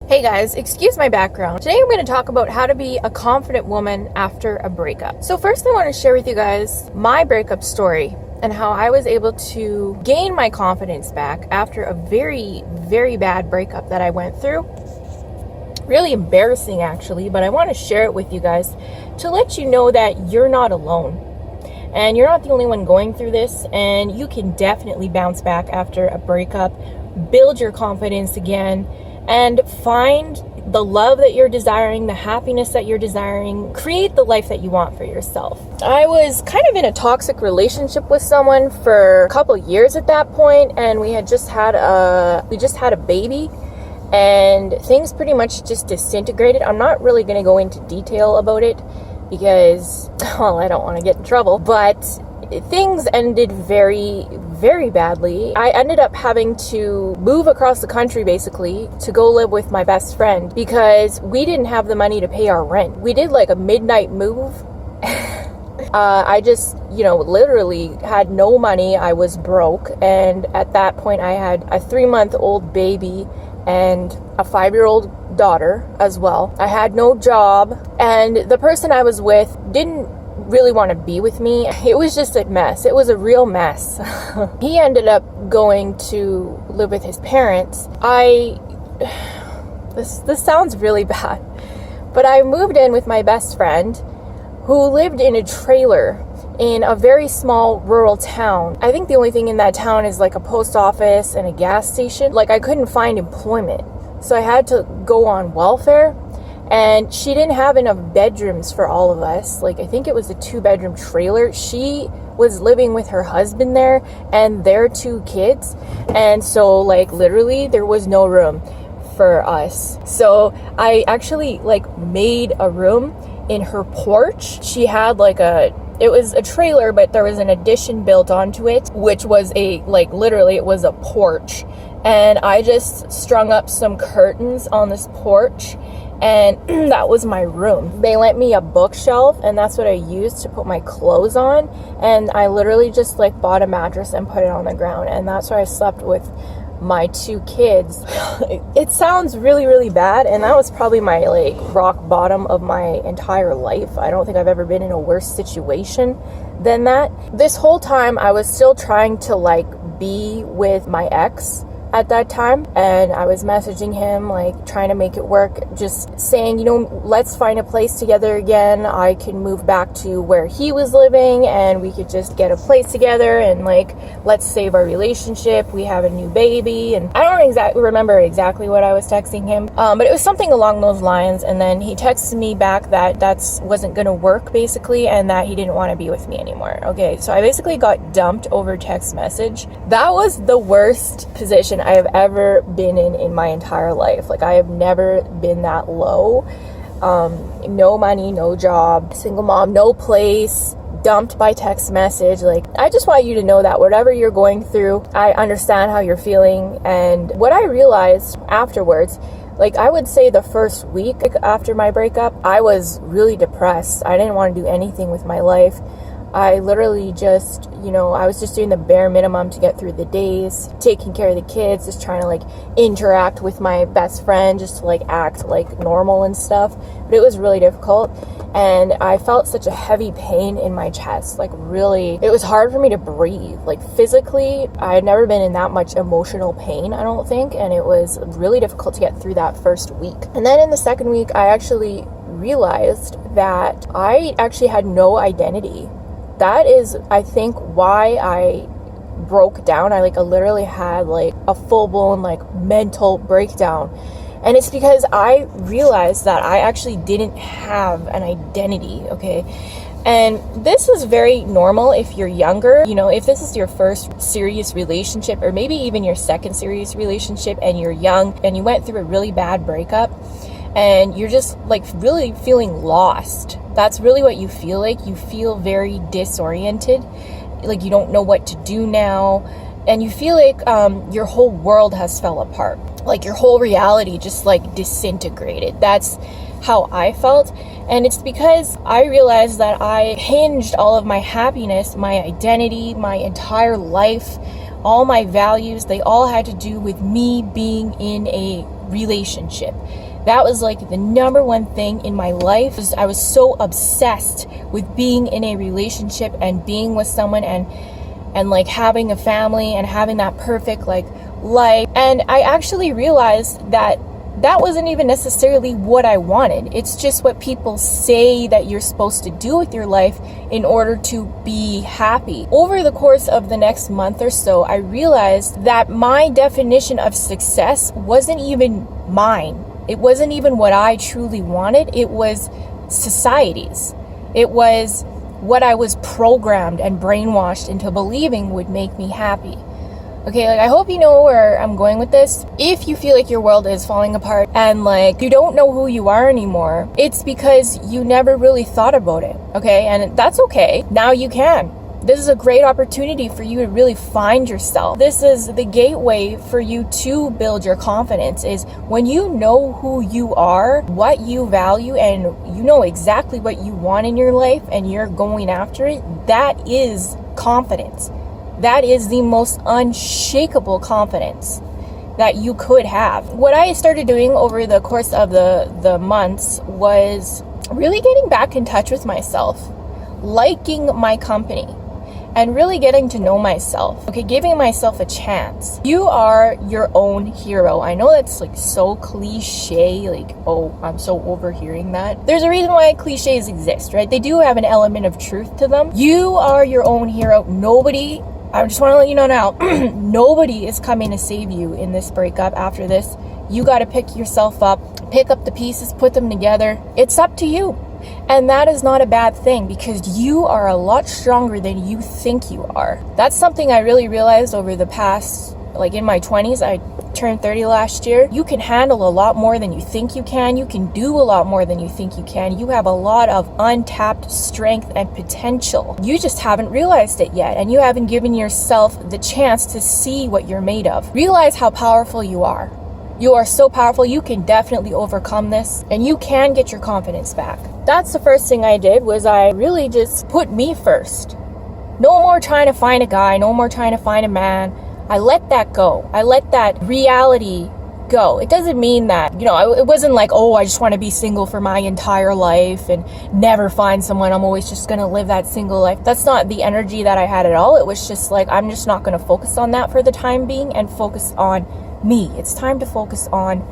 Hey guys, excuse my background. Today I'm going to talk about how to be a confident woman after a breakup. So first I want to share with you guys my breakup story and how I was able to gain my confidence back after a very, very bad breakup that I went through. Really embarrassing actually, but I want to share it with you guys to let you know that you're not alone. And you're not the only one going through this, and you can definitely bounce back after a breakup, build your confidence again, and find the love that you're desiring, the happiness that you're desiring, create the life that you want for yourself. I was kind of in a toxic relationship with someone for a couple years at that point, and we just had a baby, and things pretty much just disintegrated. I'm not really going to go into detail about it because, well, I don't want to get in trouble, but things ended very, very badly. I ended up having to move across the country basically to go live with my best friend because we didn't have the money to pay our rent. We did like a midnight move. I just, literally had no money. I was broke. And at that point I had a 3-month-old baby and a 5-year-old daughter as well. I had no job, and the person I was with didn't really want to be with me. It was just a mess. It was a real mess. He ended up going to live with his parents. This sounds really bad, but I moved in with my best friend who lived in a trailer in a very small rural town. I think the only thing in that town is like a post office and a gas station. Like, I couldn't find employment, so I had to go on welfare. And she didn't have enough bedrooms for all of us. Like, I think it was a 2-bedroom trailer. She was living with her husband there and their 2 kids. And so, like, literally there was no room for us. So I actually, made a room in her porch. She had it was a trailer, but there was an addition built onto it, which was literally it was a porch. And I just strung up some curtains on this porch, and that was my room. They lent me a bookshelf, and that's what I used to put my clothes on. And I literally just bought a mattress and put it on the ground, and that's where I slept with my 2 kids. It sounds really, really bad, and that was probably my rock bottom of my entire life. I don't think I've ever been in a worse situation than that. This whole time I was still trying to be with my ex at that time, and I was messaging him, trying to make it work, just saying, let's find a place together again. I can move back to where he was living and we could just get a place together, and let's save our relationship. We have a new baby. And I don't remember exactly what I was texting him, but it was something along those lines. And then he texted me back that wasn't gonna work basically, and that he didn't want to be with me anymore. Okay, so I basically got dumped over text message. That was the worst position I have ever been in my entire life. I have never been that low. No money, no job, single mom, no place, dumped by text message. I just want you to know that whatever you're going through, I understand how you're feeling. And what I realized afterwards, I would say the first week after my breakup, I was really depressed. I didn't want to do anything with my life. I literally just, I was just doing the bare minimum to get through the days, taking care of the kids, just trying to interact with my best friend, just to act normal and stuff. But it was really difficult, and I felt such a heavy pain in my chest. Really, it was hard for me to breathe. Physically, I had never been in that much emotional pain, I don't think, and it was really difficult to get through that first week. And then in the second week, I actually realized that I actually had no identity. That is, I think, why I broke down. I literally had a full-blown mental breakdown. And it's because I realized that I actually didn't have an identity, okay? And this is very normal if you're younger. If this is your first serious relationship, or maybe even your second serious relationship, and you're young and you went through a really bad breakup, and you're just really feeling lost. That's really what you feel like. You feel very disoriented, you don't know what to do now, and you feel like your whole world has fell apart, your whole reality just disintegrated. That's how I felt. And it's because I realized that I hinged all of my happiness, my identity, my entire life, all my values, they all had to do with me being in a relationship. That was like the number one thing in my life. I was so obsessed with being in a relationship and being with someone and like having a family and having that perfect like life. And I actually realized that wasn't even necessarily what I wanted. It's just what people say that you're supposed to do with your life in order to be happy. Over the course of the next month or so, I realized that my definition of success wasn't even mine. It wasn't even what I truly wanted. It was society's. It was what I was programmed and brainwashed into believing would make me happy. Okay, like I hope you know where I'm going with this. If you feel like your world is falling apart and like you don't know who you are anymore, it's because you never really thought about it, okay? And that's okay. Now you can. This is a great opportunity for you to really find yourself. This is the gateway for you to build your confidence, is when you know who you are, what you value, and you know exactly what you want in your life and you're going after it. That is confidence. That is the most unshakable confidence that you could have. What I started doing over the course of the months was really getting back in touch with myself, liking my company, and really getting to know myself. Okay, giving myself a chance. You are your own hero. I know that's like so cliche, like, oh, I'm so overhearing that. There's a reason why cliches exist, right? They do have an element of truth to them. You are your own hero. I just want to let you know now, nobody is coming to save you in this breakup after this. You got to pick yourself up, pick up the pieces, put them together. It's up to you. And that is not a bad thing, because you are a lot stronger than you think you are. That's something I really realized over the past, like in my 20s. I turned 30 last year. You can handle a lot more than you think you can. You can do a lot more than you think you can. You have a lot of untapped strength and potential. You just haven't realized it yet, and you haven't given yourself the chance to see what you're made of. Realize how powerful you are. You are so powerful. You can definitely overcome this, and you can get your confidence back. That's the first thing I did, was I really just put me first. No more trying to find a guy, no more trying to find a man. I let that go. I let that reality go. It doesn't mean that, it wasn't like, oh, I just want to be single for my entire life and never find someone. I'm always just going to live that single life. That's not the energy that I had at all. It was just like, I'm just not going to focus on that for the time being and focus on me. It's time to focus on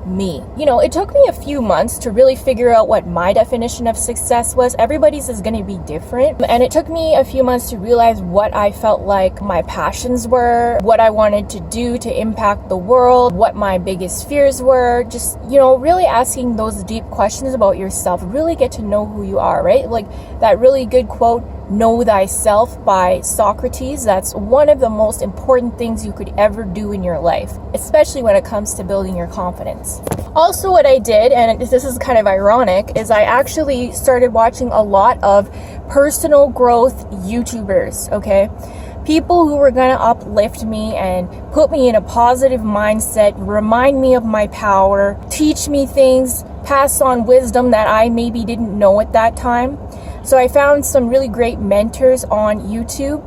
me. It took me a few months to really figure out what my definition of success was. Everybody's is going to be different. And it took me a few months to realize what I felt like my passions were, what I wanted to do to impact the world, what my biggest fears were. Just, really asking those deep questions about yourself. Really get to know who you are, right? Like that really good quote, "Know thyself" by Socrates. That's one of the most important things you could ever do in your life, especially when it comes to building your confidence. Also, what I did, and this is kind of ironic, is I actually started watching a lot of personal growth YouTubers, okay? People who were going to uplift me and put me in a positive mindset, remind me of my power, teach me things, pass on wisdom that I maybe didn't know at that time. So I found some really great mentors on YouTube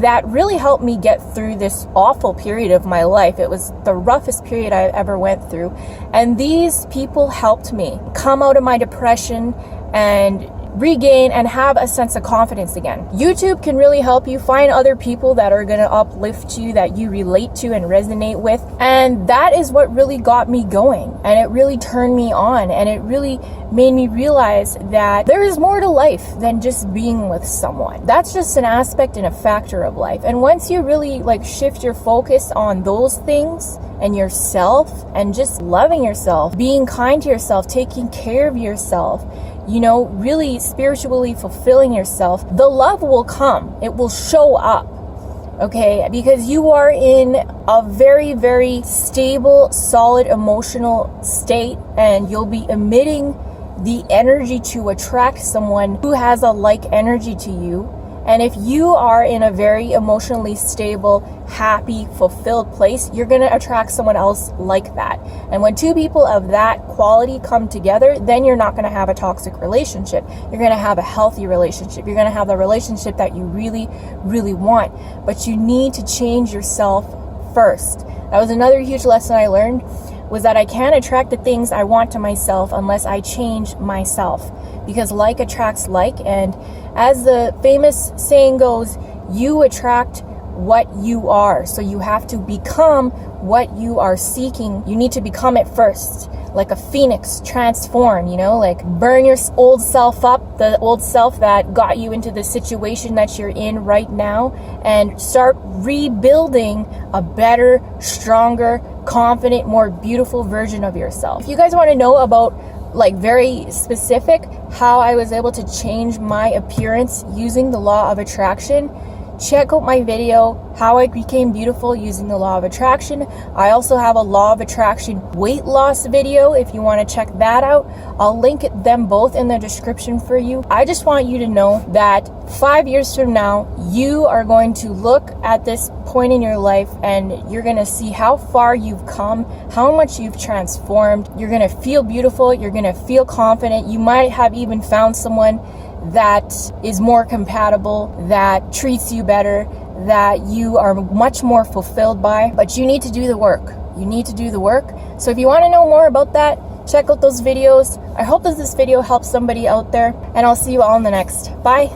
that really helped me get through this awful period of my life. It was the roughest period I ever went through. And these people helped me come out of my depression and regain and have a sense of confidence again. YouTube can really help you find other people that are going to uplift you, that you relate to and resonate with. And that is what really got me going. And it really turned me on. And it really made me realize that there is more to life than just being with someone. That's just an aspect and a factor of life. And once you really shift your focus on those things and yourself and just loving yourself, being kind to yourself, taking care of yourself, really spiritually fulfilling yourself, the love will come. It will show up, okay? Because you are in a very, very stable, solid emotional state, and you'll be emitting the energy to attract someone who has a like energy to you. And if you are in a very emotionally stable, happy, fulfilled place, you're going to attract someone else like that. And when two people of that quality come together, then you're not going to have a toxic relationship. You're going to have a healthy relationship. You're going to have the relationship that you really, really want. But you need to change yourself first. That was another huge lesson I learned. was that I can't attract the things I want to myself unless I change myself. Because like attracts like, and as the famous saying goes, you attract what you are. So you have to become what you are seeking. You need to become it first. Like a phoenix, transform, like burn your old self up, the old self that got you into the situation that you're in right now, and start rebuilding a better, stronger, confident, more beautiful version of yourself. If you guys want to know about like very specific how I was able to change my appearance using the law of attraction, check out my video, How I Became Beautiful Using the Law of Attraction. I also have a Law of Attraction weight loss video if you want to check that out. I'll link them both in the description for you. I just want you to know that 5 years from now, you are going to look at this point in your life and you're going to see how far you've come, how much you've transformed. You're going to feel beautiful. You're going to feel confident. You might have even found someone that is more compatible, that treats you better, that you are much more fulfilled by. But you need to do the work. You need to do the work. So if you want to know more about that, check out those videos. I hope that this video helps somebody out there, and I'll see you all in the next. Bye.